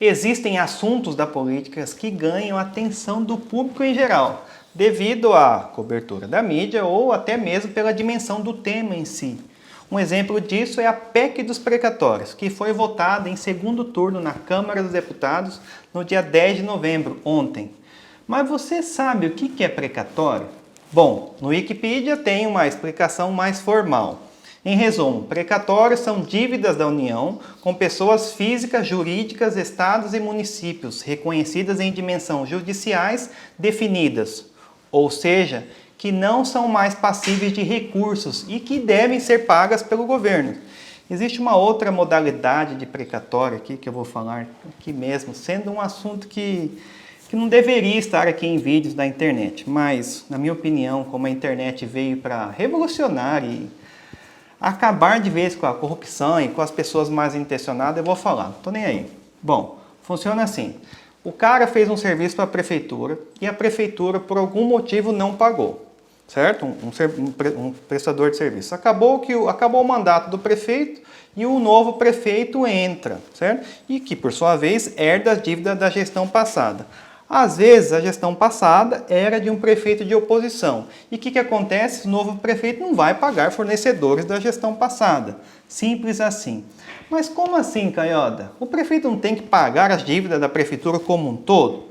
Existem assuntos da política que ganham a atenção do público em geral, devido à cobertura da mídia ou até mesmo pela dimensão do tema em si. Um exemplo disso é a PEC dos precatórios, que foi votada em segundo turno na Câmara dos Deputados no dia 10 de novembro, ontem. Mas você sabe o que é precatório? Bom, no Wikipedia tem uma explicação mais formal. Em resumo, precatórios são dívidas da União com pessoas físicas, jurídicas, estados e municípios reconhecidas em dimensões judiciais definidas, ou seja, que não são mais passíveis de recursos e que devem ser pagas pelo governo. Existe uma outra modalidade de precatório aqui que eu vou falar aqui mesmo, sendo um assunto que não deveria estar aqui em vídeos da internet, mas, na minha opinião, como a internet veio para revolucionar e acabar de vez com a corrupção e com as pessoas mais intencionadas, eu vou falar, não tô nem aí. Bom, funciona assim. O cara fez um serviço para a prefeitura e a prefeitura, por algum motivo, não pagou, certo? Um prestador de serviço. Acabou o mandato do prefeito e o novo prefeito entra, certo? E que, por sua vez, herda as dívidas da gestão passada. Às vezes, a gestão passada era de um prefeito de oposição. E o que acontece? O novo prefeito não vai pagar fornecedores da gestão passada. Simples assim. Mas como assim, Canhoda? O prefeito não tem que pagar as dívidas da prefeitura como um todo?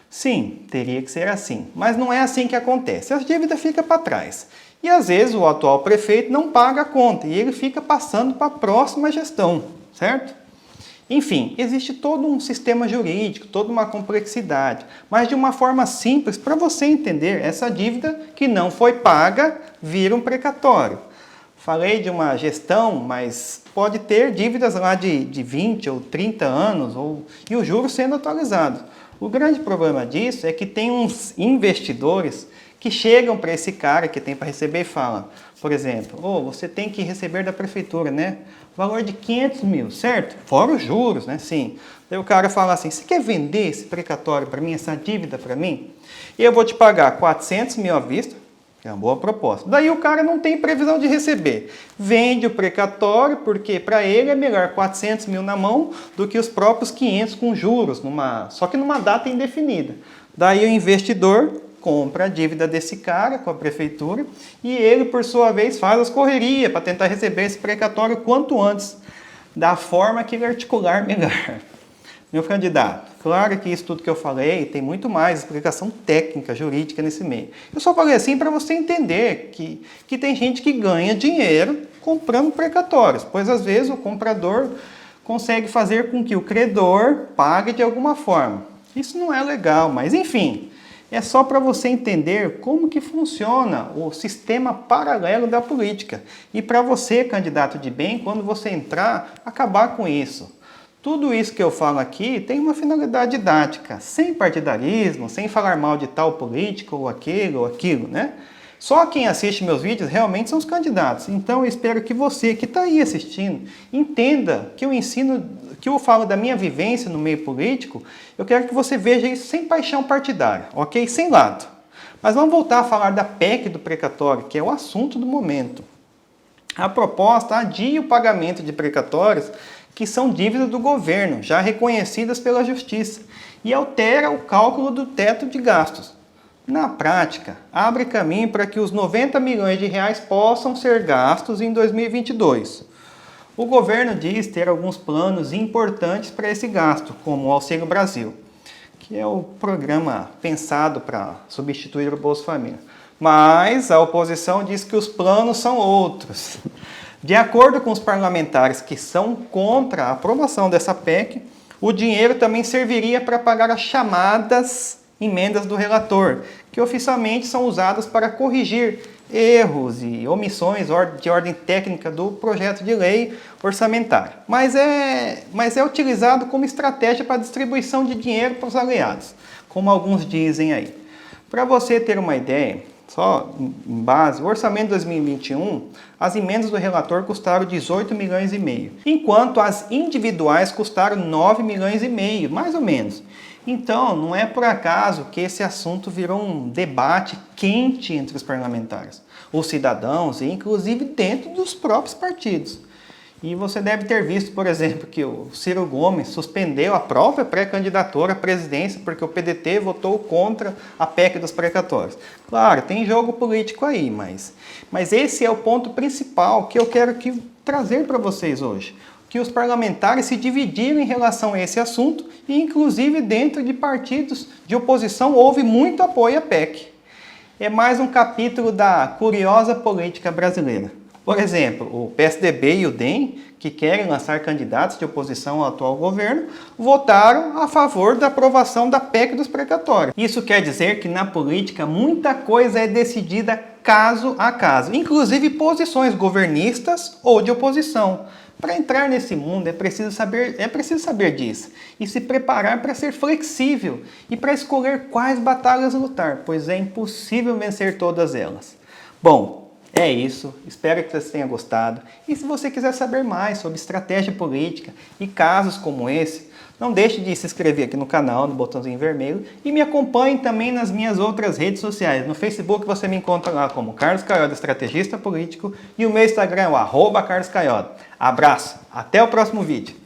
Sim, teria que ser assim. Mas não é assim que acontece. As dívidas ficam para trás. E às vezes o atual prefeito não paga a conta e ele fica passando para a próxima gestão, certo? Enfim, existe todo um sistema jurídico, toda uma complexidade, mas de uma forma simples para você entender essa dívida que não foi paga vira um precatório. Falei de uma gestão, mas pode ter dívidas lá de 20 ou 30 anos e o juro sendo atualizado. O grande problema disso é que tem uns investidores que chegam para esse cara que tem para receber e falam, por exemplo, você tem que receber da prefeitura, né? Valor de 500 mil, certo? Fora os juros, né? Sim. Daí o cara fala assim, você quer vender esse precatório para mim, essa dívida para mim? E eu vou te pagar 400 mil à vista, que é uma boa proposta. Daí o cara não tem previsão de receber. Vende o precatório, porque para ele é melhor 400 mil na mão do que os próprios 500 com juros, só que numa data indefinida. Daí o investidor compra a dívida desse cara com a prefeitura e ele, por sua vez, faz as correrias para tentar receber esse precatório quanto antes, da forma que ele articular melhor. Meu candidato, claro que isso tudo que eu falei tem muito mais explicação técnica, jurídica nesse meio. Eu só falei assim para você entender que tem gente que ganha dinheiro comprando precatórios, pois às vezes o comprador consegue fazer com que o credor pague de alguma forma. Isso não é legal, mas enfim, é só para você entender como que funciona o sistema paralelo da política. E para você, candidato de bem, quando você entrar, acabar com isso. Tudo isso que eu falo aqui tem uma finalidade didática, sem partidarismo, sem falar mal de tal político ou aquilo, né? Só quem assiste meus vídeos realmente são os candidatos. Então eu espero que você que está aí assistindo entenda que eu ensino, que eu falo da minha vivência no meio político, eu quero que você veja isso sem paixão partidária, ok? Sem lado. Mas vamos voltar a falar da PEC do precatório, que é o assunto do momento. A proposta adia o pagamento de precatórios que são dívidas do governo, já reconhecidas pela Justiça, e altera o cálculo do teto de gastos. Na prática, abre caminho para que os 90 milhões de reais possam ser gastos em 2022. O governo diz ter alguns planos importantes para esse gasto, como o Auxílio Brasil, que é o programa pensado para substituir o Bolsa Família. Mas a oposição diz que os planos são outros. De acordo com os parlamentares que são contra a aprovação dessa PEC, o dinheiro também serviria para pagar as chamadas emendas do relator, que oficialmente são usadas para corrigir erros e omissões de ordem técnica do projeto de lei orçamentária. Mas é utilizado como estratégia para distribuição de dinheiro para os aliados, como alguns dizem aí. Para você ter uma ideia, só em base, o orçamento de 2021, as emendas do relator custaram 18 milhões e meio, enquanto as individuais custaram 9 milhões e meio, mais ou menos. Então, não é por acaso que esse assunto virou um debate quente entre os parlamentares, os cidadãos e inclusive dentro dos próprios partidos. E você deve ter visto, por exemplo, que o Ciro Gomes suspendeu a própria pré-candidatura à presidência porque o PDT votou contra a PEC dos precatórios. Claro, tem jogo político aí, mas esse é o ponto principal que eu quero trazer para vocês hoje. Que os parlamentares se dividiram em relação a esse assunto e, inclusive, dentro de partidos de oposição, houve muito apoio à PEC. É mais um capítulo da curiosa política brasileira. Por exemplo, o PSDB e o DEM, que querem lançar candidatos de oposição ao atual governo, votaram a favor da aprovação da PEC dos precatórios. Isso quer dizer que na política muita coisa é decidida caso a caso, inclusive posições governistas ou de oposição. Para entrar nesse mundo é preciso saber disso e se preparar para ser flexível e para escolher quais batalhas lutar, pois é impossível vencer todas elas. Bom, é isso, espero que você tenha gostado. E se você quiser saber mais sobre estratégia política e casos como esse, não deixe de se inscrever aqui no canal, no botãozinho vermelho, e me acompanhe também nas minhas outras redes sociais. No Facebook você me encontra lá como Carlos Caiado, estrategista político, e o meu Instagram é o @CarlosCaiado. Abraço, até o próximo vídeo.